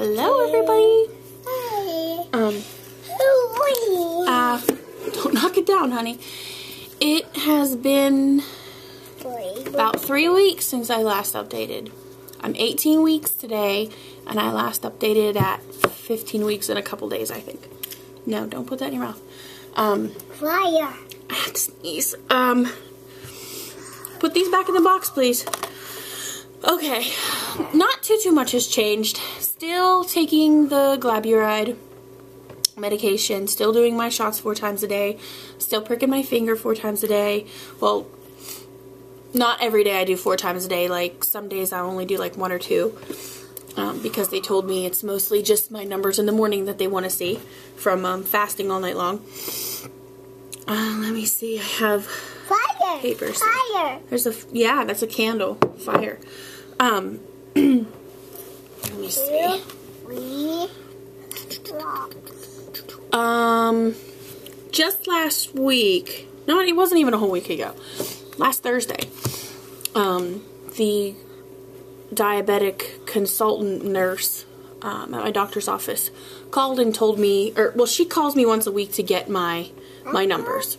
Hello, everybody. Hi. Don't knock it down, honey. It has been about 3 weeks since I last updated. I'm 18 weeks today, and I last updated at 15 weeks in a couple days, I think. No, don't put that in your mouth. Fire. I had to sneeze. Put these back in the box, please. Okay, not too much has changed. Still taking the glyburide medication, still doing my shots 4 times a day, still pricking my finger 4 times a day. Well, not every day I do 4 times a day. Like, some days I only do like 1 or 2. Because they told me it's mostly just my numbers in the morning that they want to see from fasting all night long. Let me see. I have papers. Fire. There's yeah, that's a candle. Fire. Let me see. Just last week. No, it wasn't even a whole week ago. Last Thursday. The diabetic consultant nurse at my doctor's office called and told me, well, she calls me once a week to get my numbers,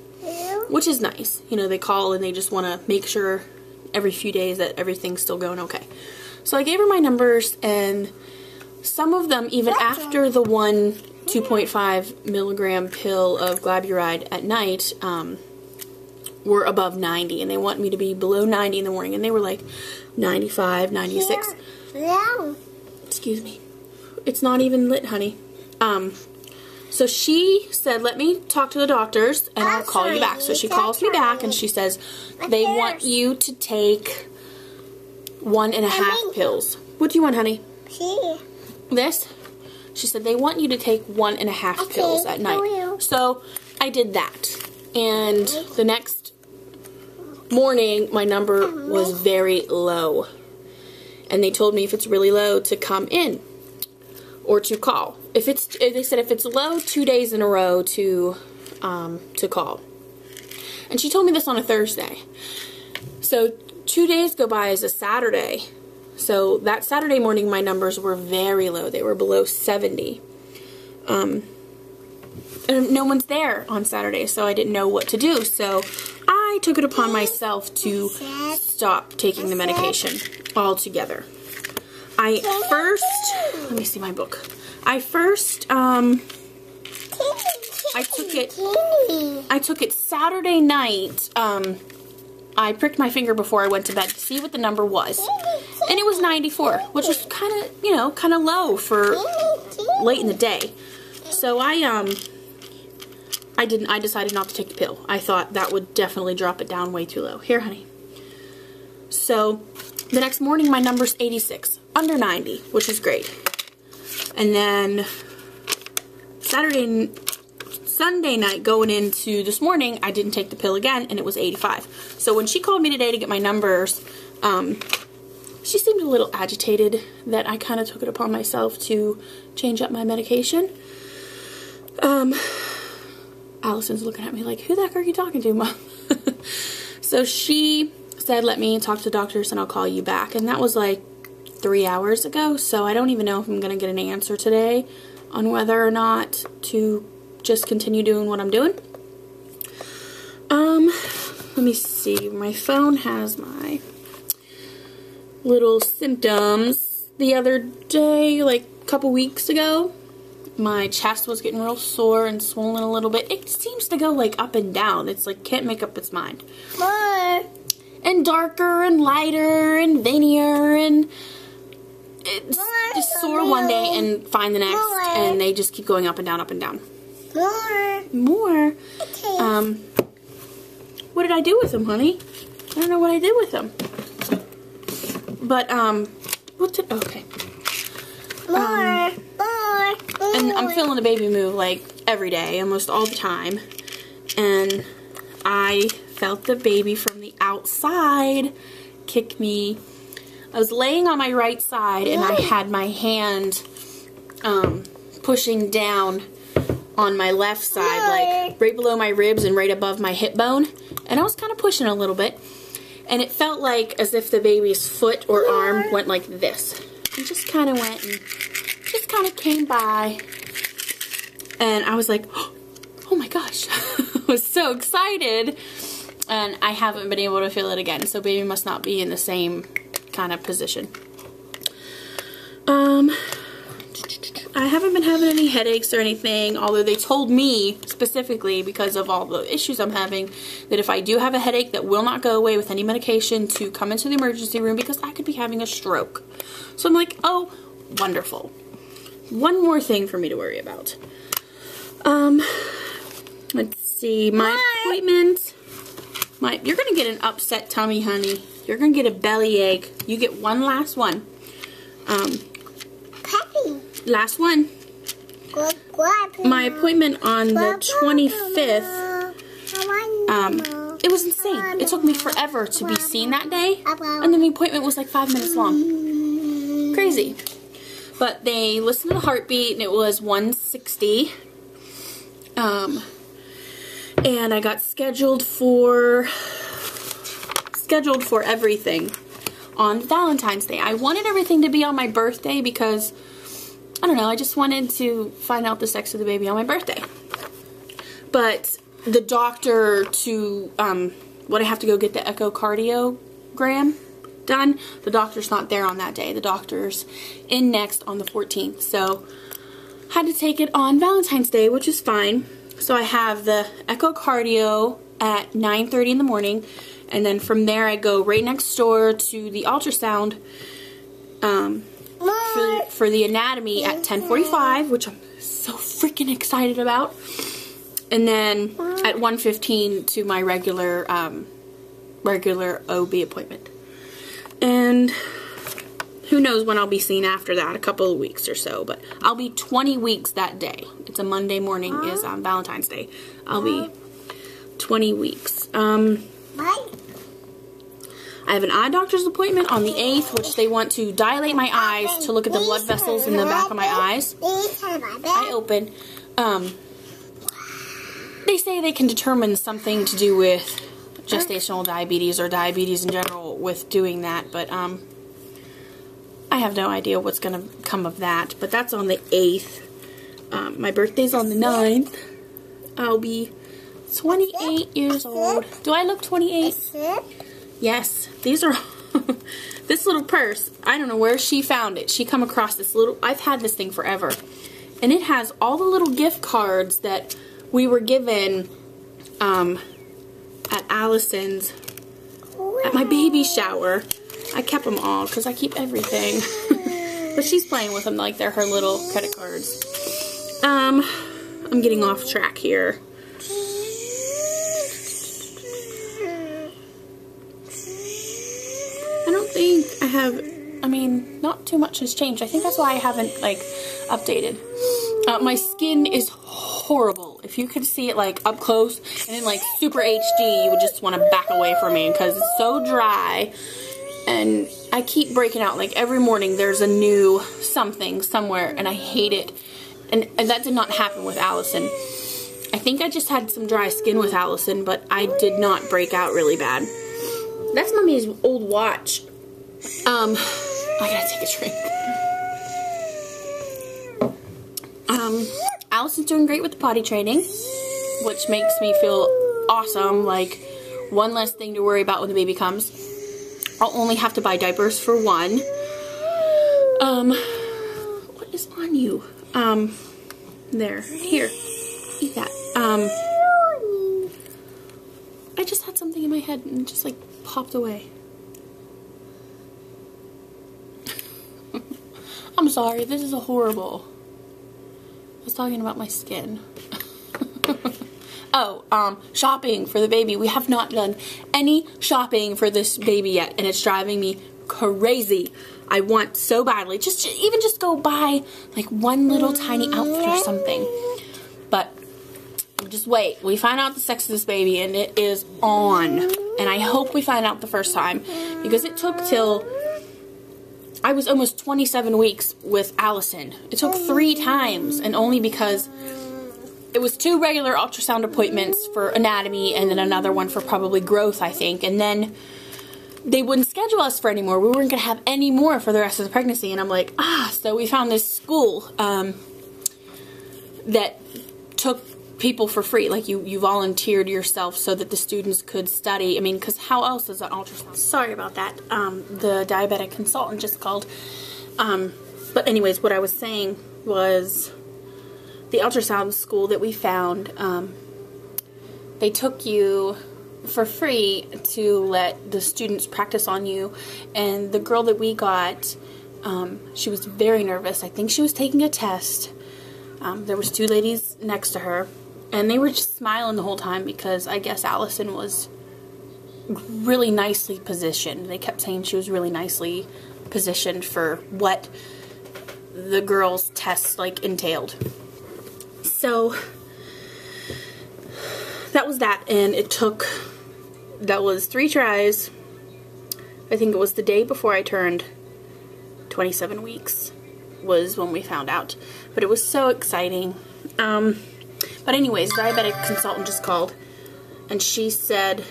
which is nice. You know, they call and they just want to make sure every few days that everything's still going okay. So I gave her my numbers, and some of them, even after the 2.5 milligram pill of glyburide at night, were above 90, and they want me to be below 90 in the morning, and they were like 95, 96. Yeah. Excuse me. It's not even lit, honey. So she said, let me talk to the doctors, and I'll call you back. So she calls me back, and she says, they want you to take 1.5 pills. What do you want, honey? This? She said, they want you to take 1.5 pills at night. So I did that. And the next morning, my number was very low. And they told me if it's really low to come in or to call. They said if it's low 2 days in a row to call. And she told me this on a Thursday. So 2 days go by as a Saturday. So that Saturday morning, my numbers were very low. They were below 70. And no one's there on Saturday, so I didn't know what to do. So I took it upon myself to stop taking the medication altogether. Let me see my book. I took it Saturday night. I pricked my finger before I went to bed to see what the number was. And it was 94, which was kind of low for late in the day. So I decided not to take the pill. I thought that would definitely drop it down way too low. Here, honey. So the next morning, my number's 86, under 90, which is great. And then Sunday night going into this morning, I didn't take the pill again, and it was 85. So when she called me today to get my numbers, she seemed a little agitated that I kind of took it upon myself to change up my medication. Allison's looking at me like, who the heck are you talking to, Mom? So she said, let me talk to the doctors and I'll call you back. And that was like 3 hours ago, so I don't even know if I'm going to get an answer today on whether or not to just continue doing what I'm doing. Let me see. My phone has my little symptoms. The other day, like a couple weeks ago, my chest was getting real sore and swollen a little bit. It seems to go like up and down. It's like can't make up its mind. More. And darker and lighter and veinier, and it's just sore one day and fine the next, and they just keep going up and down, up and down. More. Okay. What did I do with them, honey? I don't know what I did with them. But okay. More. And I'm feeling the baby move like every day, almost all the time. And I felt the baby from the outside kick me. I was laying on my right side, and I had my hand pushing down on my left side, like right below my ribs and right above my hip bone. And I was kind of pushing a little bit. And it felt like as if the baby's foot or arm went like this. And just kind of went and just kind kind of came by, and I was like, oh my gosh, I was so excited, and I haven't been able to feel it again, so baby must not be in the same kind of position. I haven't been having any headaches or anything, although they told me specifically, because of all the issues I'm having, that if I do have a headache that will not go away with any medication, to come into the emergency room because I could be having a stroke. So I'm like, oh, wonderful. One more thing for me to worry about. Let's see, my appointment. You're gonna get an upset tummy, honey. You're gonna get a belly ache. You get one last one. Last one. My appointment on the 25th, it was insane. It took me forever to be seen that day, and then the appointment was like 5 minutes long. Crazy. But they listened to the heartbeat, and it was 160. And I got scheduled for everything on Valentine's Day. I wanted everything to be on my birthday because, I don't know, I just wanted to find out the sex of the baby on my birthday. But the doctor when I have to go get the echocardiogram done, the doctor's not there on that day. The doctor's in next on the 14th. So I had to take it on Valentine's Day, which is fine. So I have the echocardio at 9:30 in the morning. And then from there I go right next door to the ultrasound for the anatomy at 10:45, which I'm so freaking excited about. And then at 1:15 to my regular OB appointment. And who knows when I'll be seen after that, a couple of weeks or so. But I'll be 20 weeks that day. It's a Monday morning, is Valentine's Day. I'll be 20 weeks. I have an eye doctor's appointment on the 8th, which they want to dilate my eyes to look at the blood vessels in the back of my eyes. I open. They say they can determine something to do with gestational diabetes or diabetes in general with doing that, but I have no idea what's going to come of that. But that's on the 8th. My birthday's on the 9th. I'll be 28 years old. Do I look 28? Yes. These are this little purse. I don't know where she found it. She come across this little, I've had this thing forever. And it has all the little gift cards that we were given at Allison's at my baby shower. I kept them all because I keep everything. But she's playing with them like they're her little credit cards. I'm getting off track here. I don't think I have, not too much has changed. I think that's why I haven't, updated. My skin is horrible. If you could see it, up close and in, super HD, you would just want to back away from me because it's so dry. And I keep breaking out. Every morning there's a new something somewhere, and I hate it. And that did not happen with Allison. I think I just had some dry skin with Allison, but I did not break out really bad. That's Mommy's old watch. I gotta take a drink. Allison's doing great with the potty training, which makes me feel awesome. One less thing to worry about when the baby comes. I'll only have to buy diapers for one. What is on you? There. Here. Eat that. I just had something in my head and it just popped away. I'm sorry, this is horrible. I was talking about my skin. Oh, shopping for the baby. We have not done any shopping for this baby yet, and it's driving me crazy. I want so badly, just go buy one little tiny outfit or something. But just wait. We find out the sex of this baby, and it is on. And I hope we find out the first time, because it took till I was almost 27 weeks with Allison. It took 3 times, and only because it was 2 regular ultrasound appointments for anatomy and then another one for probably growth, I think. And then they wouldn't schedule us for any more. We weren't going to have any more for the rest of the pregnancy. And I'm like, so we found this school that took people for free. Like, you volunteered yourself so that the students could study. I mean, because how else is an ultrasound? Sorry about that. The diabetic consultant just called. But anyways, what I was saying was the ultrasound school that we found, they took you for free to let the students practice on you. And the girl that we got, she was very nervous. I think she was taking a test. There was 2 ladies next to her, and they were just smiling the whole time because I guess Allison was really nicely positioned. They kept saying she was really nicely positioned for what the girls' tests like entailed. So that was that, and that was 3 tries. I think it was the day before I turned 27 weeks was when we found out. But it was so exciting. But anyways, the diabetic consultant just called, and she said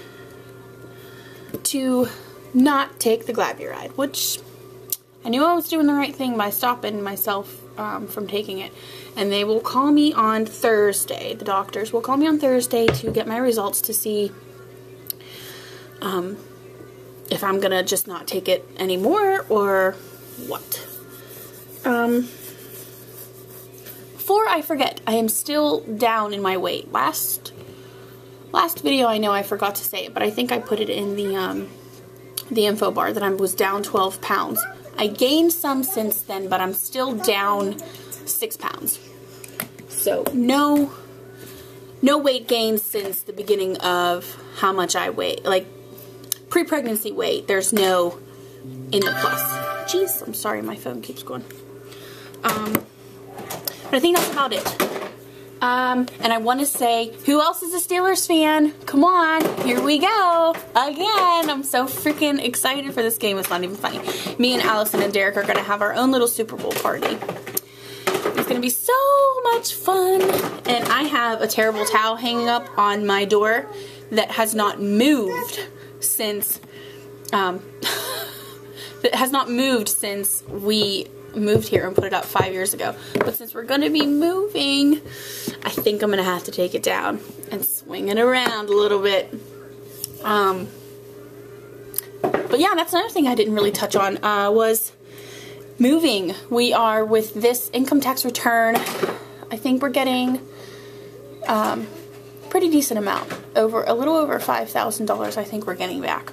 to not take the glyburide, which I knew I was doing the right thing by stopping myself from taking it. And they will call me on Thursday. The doctors will call me on Thursday to get my results to see if I'm gonna just not take it anymore or what. Before I forget, I am still down in my weight. Last video, I know I forgot to say it, but I think I put it in the info bar that I was down 12 pounds. I gained some since then, but I'm still down 6 pounds. So no weight gain since the beginning of how much I weigh. Like pre-pregnancy weight, there's no in the plus. Jeez, I'm sorry, my phone keeps going. But I think that's about it. And I want to say, who else is a Steelers fan? Come on, here we go. Again, I'm so freaking excited for this game. It's not even funny. Me and Allison and Derek are going to have our own little Super Bowl party. It's going to be so much fun. And I have a terrible towel hanging up on my door that has not moved since, we moved here and put it up 5 years ago. But since we're going to be moving, I think I'm going to have to take it down and swing it around a little bit. But yeah, that's another thing I didn't really touch on, was moving. We are, with this income tax return, I think we're getting pretty decent amount. A little over $5,000 I think we're getting back.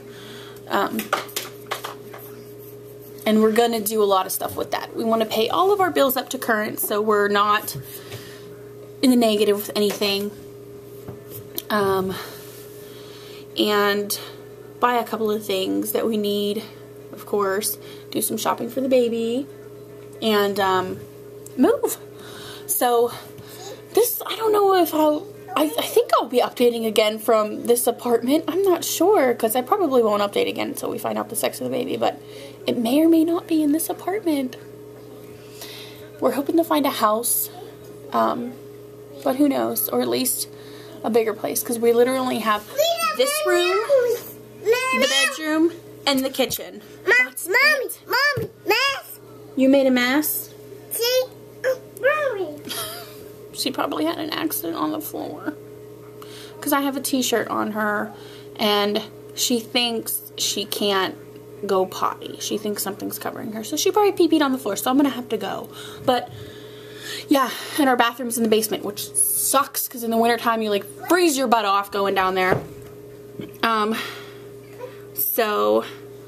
And we're going to do a lot of stuff with that. We want to pay all of our bills up to current, so we're not in the negative with anything. And buy a couple of things that we need, of course. Do some shopping for the baby. And move. So this, I don't know if I think I'll be updating again from this apartment. I'm not sure, because I probably won't update again until we find out the sex of the baby, but it may or may not be in this apartment. We're hoping to find a house, but who knows, or at least a bigger place, because we literally have this room, the bedroom, and the kitchen. Mommy, mess. You made a mess? See? Mommy. She probably had an accident on the floor. Because I have a t-shirt on her, and she thinks she can't go potty. She thinks something's covering her. So she probably pee-peed on the floor, so I'm going to have to go. But, yeah, and our bathroom's in the basement, which sucks, because in the wintertime you, like, freeze your butt off going down there.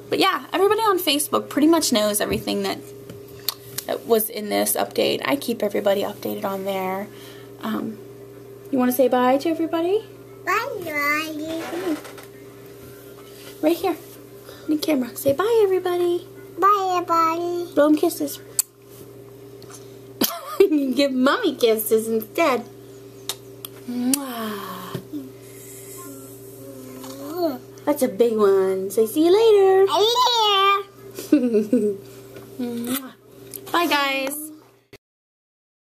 But yeah, everybody on Facebook pretty much knows everything that was in this update. I keep everybody updated on there. You want to say bye to everybody? Bye. Right here. In the camera. Say bye, everybody. Bye, everybody. Blow them kisses. Give mommy kisses instead. Mwah. That's a big one. Say see you later. Yeah. Bye, guys.